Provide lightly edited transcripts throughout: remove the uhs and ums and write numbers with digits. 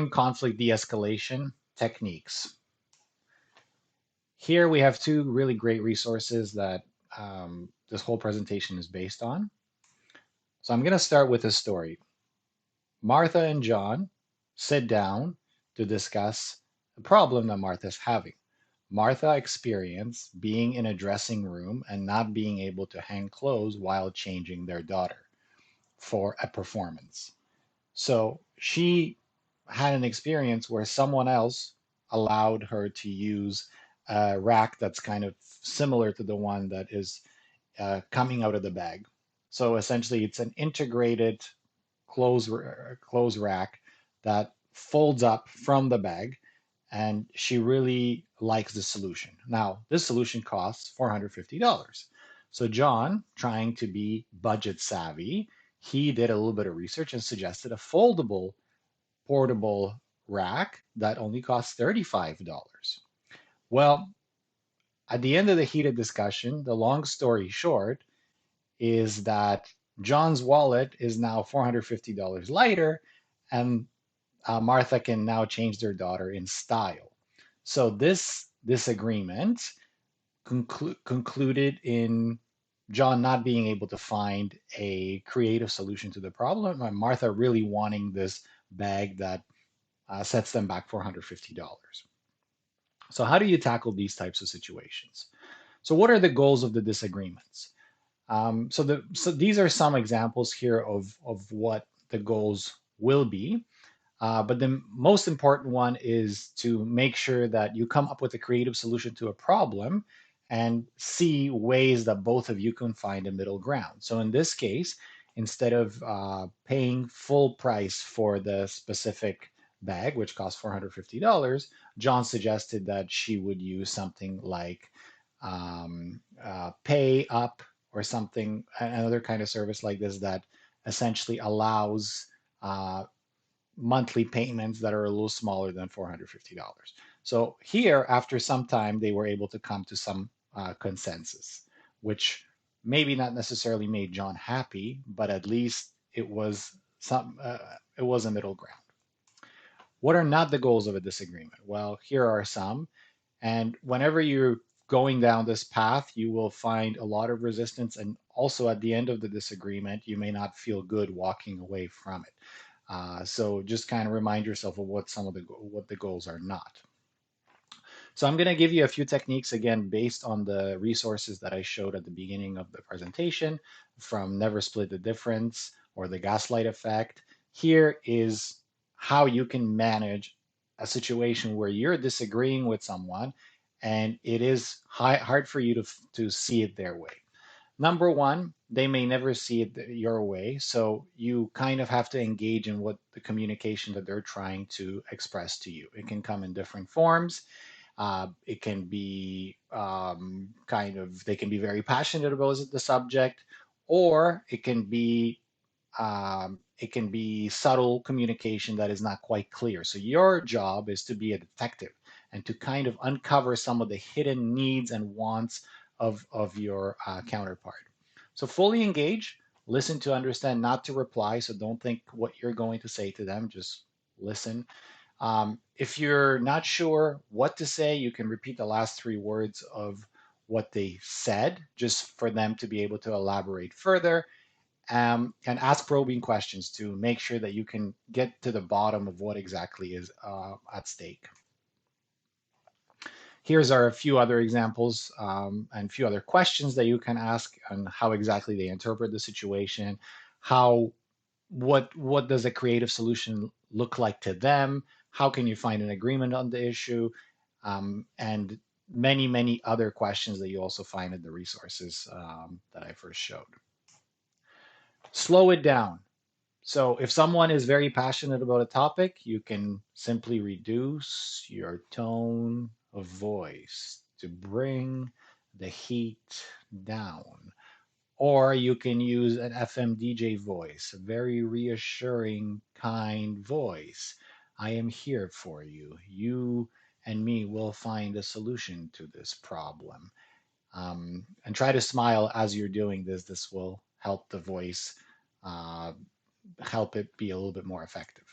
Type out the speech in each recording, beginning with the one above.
conflict de-escalation techniques. Here we have two really great resources that this whole presentation is based on. So I'm going to start with a story. Martha and John sit down to discuss the problem that Martha's having. Martha experienced being in a dressing room and not being able to hang clothes while changing their daughter for a performance. So she had an experience where someone else allowed her to use a rack that's kind of similar to the one that is coming out of the bag. So essentially, it's an integrated clothes rack that folds up from the bag, and she really likes the solution. Now, this solution costs $450. So John, trying to be budget savvy, he did a little bit of research and suggested a foldable portable rack that only costs $35. Well, at the end of the heated discussion, the long story short is that John's wallet is now $450 lighter, and Martha can now change their daughter in style. So this disagreement concluded in John not being able to find a creative solution to the problem, and Martha really wanting this bag that sets them back $450. So how do you tackle these types of situations? So what are the goals of the disagreements? So these are some examples here of what the goals will be. But the most important one is to make sure that you come up with a creative solution to a problem and see ways that both of you can find a middle ground. So in this case, instead of paying full price for the specific bag, which costs $450, John suggested that she would use something like pay up or something, another kind of service like this that essentially allows monthly payments that are a little smaller than $450. So here, after some time, they were able to come to some consensus, which maybe not necessarily made John happy, but at least it was a middle ground. What are not the goals of a disagreement? Well, here are some. And whenever you're going down this path, you will find a lot of resistance. And also at the end of the disagreement, you may not feel good walking away from it. So just kind of remind yourself of what what the goals are not. So I'm going to give you a few techniques again based on the resources that I showed at the beginning of the presentation, from Never Split the Difference or the Gaslight Effect. Here is how you can manage a situation where you're disagreeing with someone and it is hard for you to see it their way. Number one, they may never see it your way, so you kind of have to engage in what the communication that they're trying to express to you. It can come in different forms. It can be they can be very passionate about the subject, or it can be subtle communication that is not quite clear. So your job is to be a detective and to kind of uncover some of the hidden needs and wants of your counterpart. So fully engage, listen to understand, not to reply. So don't think what you're going to say to them, just listen. If you're not sure what to say, you can repeat the last three words of what they said, just for them to be able to elaborate further, and ask probing questions to make sure that you can get to the bottom of what exactly is at stake. Here's a few other examples and a few other questions that you can ask on how exactly they interpret the situation, what does a creative solution look like to them, how can you find an agreement on the issue, and many other questions that you also find in the resources that I first showed. Slow it down. So if someone is very passionate about a topic, you can simply reduce your tone of voice to bring the heat down. Or you can use an FM DJ voice, a very reassuring, kind voice. I am here for you. You and me will find a solution to this problem. And try to smile as you're doing this. This will help the voice, help it be a little bit more effective.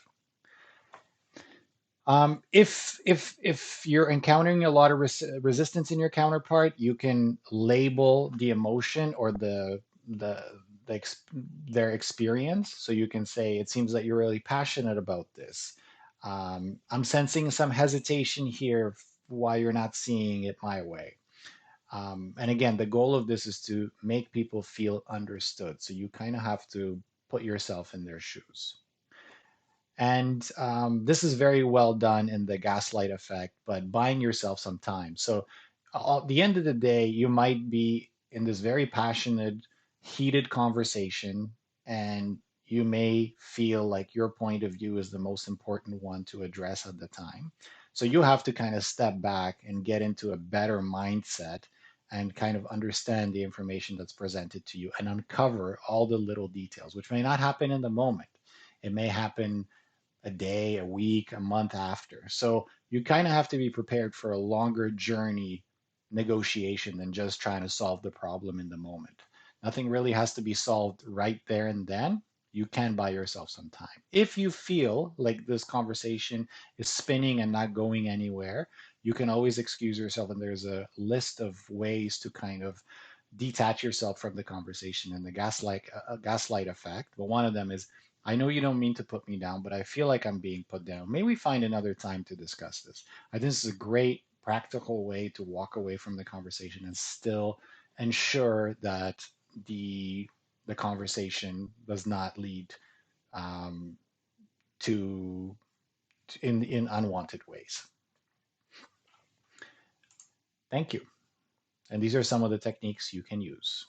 If you're encountering a lot of resistance in your counterpart, you can label the emotion or the, the ex, their experience. So you can say, "It seems that you're really passionate about this. I'm sensing some hesitation here. Why you're not seeing it my way." And again, the goal of this is to make people feel understood. So you kind of have to put yourself in their shoes. And this is very well done in the gaslight effect, but buying yourself some time. So at the end of the day, you might be in this very passionate, heated conversation, and you may feel like your point of view is the most important one to address at the time. So you have to kind of step back and get into a better mindset and kind of understand the information that's presented to you and uncover all the little details, which may not happen in the moment. It may happen a day, a week, a month after. So you kind of have to be prepared for a longer journey negotiation than just trying to solve the problem in the moment. Nothing really has to be solved right there and then. You can buy yourself some time. If you feel like this conversation is spinning and not going anywhere, you can always excuse yourself, and there's a list of ways to kind of detach yourself from the conversation and the gaslight effect. But one of them is, I know you don't mean to put me down, but I feel like I'm being put down. May we find another time to discuss this? I think this is a great practical way to walk away from the conversation and still ensure that the the conversation does not lead um, to in unwanted ways. Thank you. And these are some of the techniques you can use.